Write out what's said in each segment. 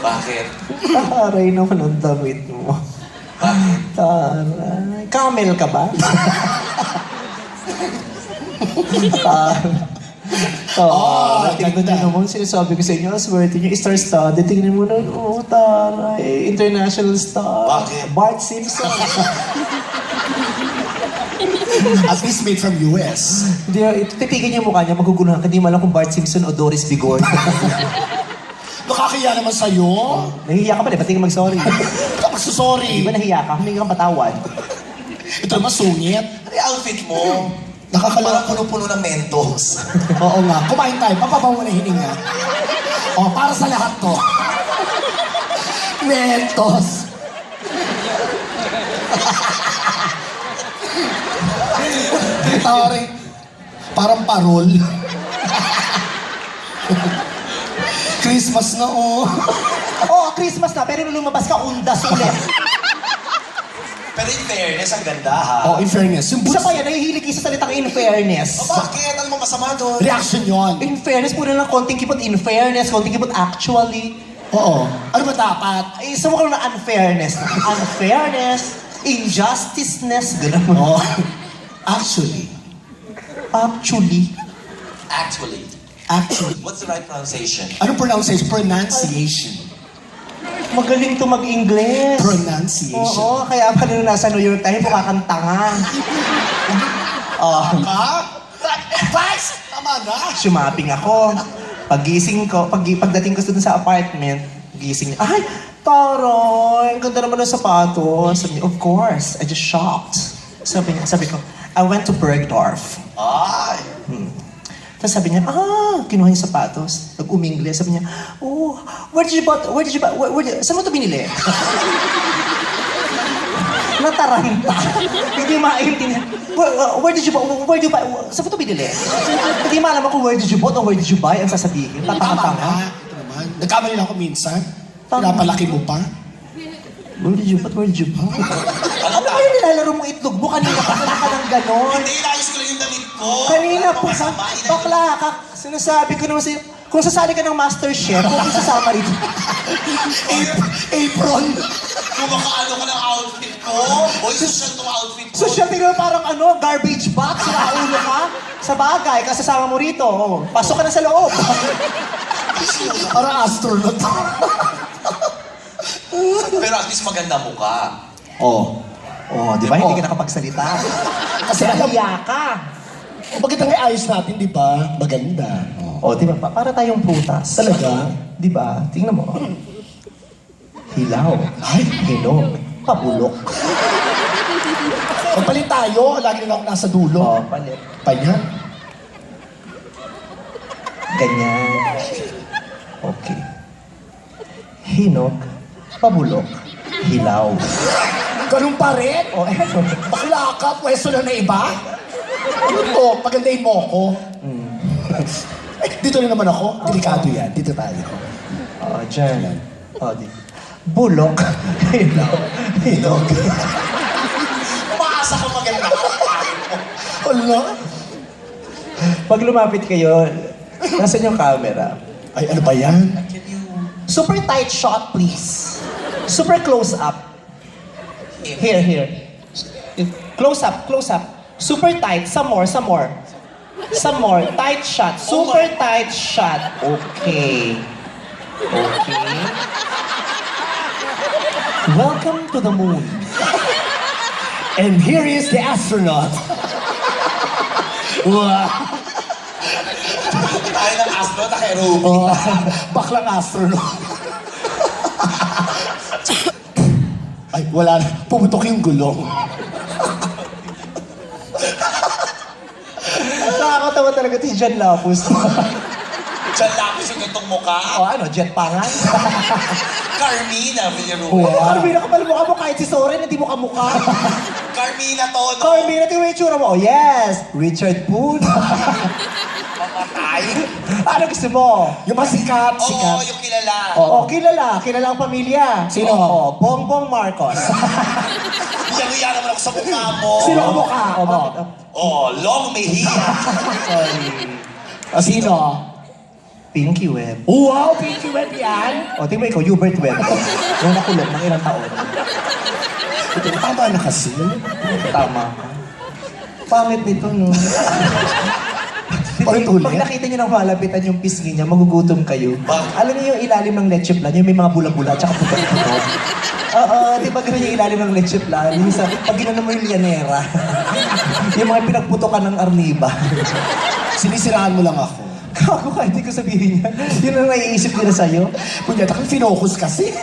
Bakit? Taray naman ang damit mo. Bakit? Taray. Camel ka ba? Tingnan nyo naman, sinasabi ko sa inyo, swerte nyo, star-studded. Tingnan mo na, taray. International star. Bakit? Bart Simpson. At least made from US. Hindi, titigin niya mukha niya, maguguluhan ka. Hindi mo alam kung Bart Simpson o Doris Bigor. Nakakaya naman sa'yo. Nahihiya ka pa rin, ba't hindi ka mag-sorry? Kapag sorry. Di ba nahiya ka? Humingi kang patawad. Ito naman sungit. Ano yung outfit mo? Nakakalala Parang puno-puno ng Mentos. Oo nga. Kumain tayo. Papabaw mo na hininga. O, para sa lahat to. Mentos. Tawari. Parang parol. Christmas na, oh. Oo, Christmas na, pero nung lumabas ka, undas ulit. Pero in fairness, ang ganda ha. Oh, in fairness. Yung Isa boots, pa yan, nahihilig isa salitang in fairness. Bakit? Ano mo masama doon? reaction yon. In fairness, puro lang konting kipot in fairness, konting kipot actually. Oo. Ano ba dapat? Ay, isa mo ka na unfairness. Unfairness, injusticeness, gano'n. Oh. Actually. Actually. Actually. Actually. What's the right pronunciation? Anong pronunciation? Pronunciation. Magaling to mag-English. Pronunciation. Oo, kaya pala nung nasa New York tayo, mukha kang tanga. Ha? Vice! Tama na. Shopping ako. Pagdating ko dun sa apartment, gising niya, ay, taray, ang ganda naman ng sapatos. Sabi niya, of course, I just shopped. Sabi ko, I went to Bergdorf. Ay! Tapos sabi niya, kinuha yung sapatos. Nag-umingles. Sabi niya, oh, where did you buy, saan mo ito binili? Nataranta. Hindi maintindihan. Where did you buy, saan mo ito binili? Hindi maalam ako where did you bought or where did you buy ang sasabihin. Tama Tatanga-tanga. na. Ito naman. Nagkamali lang ako minsan. Pinapalaki mo pa. Where did you buy? Ano ba yung nilalaro mong itlog mo? Kanina pa ka ng ganon. Hindi, inayos ko lang yung damit ko. Kanina Ano pa, masama? bakla ka. Sinasabi ko naman sa'yo, kung sasali ka ng Master Chef, kung sasama rito. Apron. Kung makaano ka ng outfit ko. Boy, social tong outfit ko. So siya tingnan parang garbage box, nakaulo ka. Sa bagay, kasasama mo rito. Oh, pasok ka na sa loob. Parang astronaut. Pero at least maganda mukha. Oh, di ba? Hindi ka nakapagsalita. Kasi nahiya ka. Bakit ang ayos natin, di ba? Maganda. Oh, di ba? Para tayong prutas. Talaga? Di ba? Tingnan mo. Hilaw. Ay, hinog. Pabulok. Magpalit tayo. Lagi na ako nasa dulo. Oh, palit. Panyan. Ganyan. Okay. Hinog. Pabulok. Hilaw. Ganun pa rin. Oh, eto. Bakla ka, pwesto na iba. Ano to? Pagandahin mo ako. Dito na naman ako. Delikado yan. Dito tayo. Oh, dyan. Oh, di. Bulok. Hilaw. Hinog. Umaasa ka maganda ka. Wala. Pag lumapit kayo, nasan yung camera? Ay, ano ba yan? Can you... Super tight shot, please. Super close up. Here. Close up. Super tight. Some more. Tight shot. Super tight shot. Okay. Welcome to the moon. And here is the astronaut. Wow. Tayo ng astronaut, naka-aerobic. Oh, baklang astronaut. Ay, wala na. Pumutok yung gulong. Nakakatawa talaga si John Lapus. Diyan lapis yung gantong mukha. O ano, jet pangan? Carmina Villaruel. Wow. Carmina kapal mukha mo kahit si Soren, hindi mo kamukha. Carmina to, no? Carmina, tingnan mo yung itsura mo. Oh, yes! Richard Poon. Mamatay. Ano gusto mo? Yung masikat, Oo, sikat. yung kilala. Oh, kilala ang pamilya. Sino? Oh, Bongbong Marcos. Hiyang-hiya naman ako sa mukha mo. Sino ang mukha? Oh, bakit? Oh, Long Mejia. Sorry. Sino? Pinky Web. Wow, Pinky Web yan. O, tingnan mo ikaw, Hubert Web. Yung nakulong ng ilang taon. Ito, tama na kasi. Tama ka. Pangit nito, no? Ulit-ulit. Pag nakita niyo ng malapitan yung pisngi niya, magugutom kayo. Bakit? Alam niyo yung ilalim ng leche plan, yung may mga bula-bula, tsaka putot-putot. Oo, di ba ganun yung ilalim ng leche plan? Yung sa, pag ginano mo yung lianera. Yung mga pinagputokan ng arniba. Sinisiraan mo lang ako. Kako ka, hindi ko sabihin yan. Yun ang naiisip nila sa'yo. Kunyata kang finokus kasi.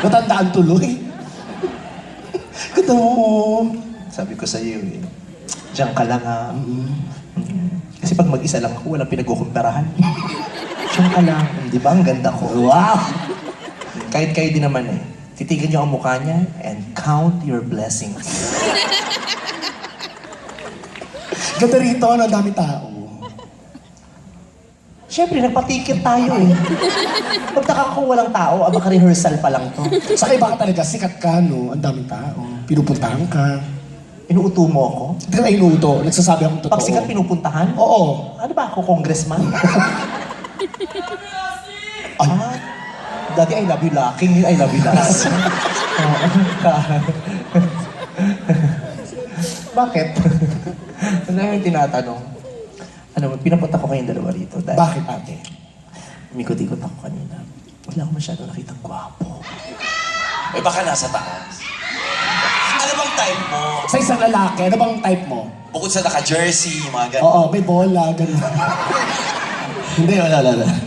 Natandaan tuloy. Ganda mo. Sabi ko sa'yo eh. Diyan ka lang ha. Kasi pag mag-isa lang ako, walang pinag-ukumparahan. Diyan ka lang. Di ba? Ang ganda ko. Wow! Kahit kayo din naman eh. Titigan niyo ang mukha niya and count your blessings. Ganda rito, ang dami tao. Siyempre, nagpatikit tayo eh. Pagtaka ko walang tao, baka rehearsal pa lang to. Sa iba ka talaga, sikat ka, no? Ang daming tao. Pinupuntahan ka. Inuuto mo ako? Hindi ka na inuuto. Nagsasabi akong totoo. Pag sikat pinupuntahan? Oo. Ano ba ako, congressman? Ay. Ah, dati I love you Lucky, ngayon I love you last. Bakit? Ano yung tinatanong? Ano, pinapunta ko kayong dalawa rito. Dahil, Bakit, ate? umikot-ikot ako kanina. Wala akong masyado nakitang gwapo. Eh baka nasa taas. Ano bang type mo? Sa isang lalaki, ano bang type mo? Bukod sa naka-jersey, mga ganun. Oo, may bola, gano'n. Hindi, wala.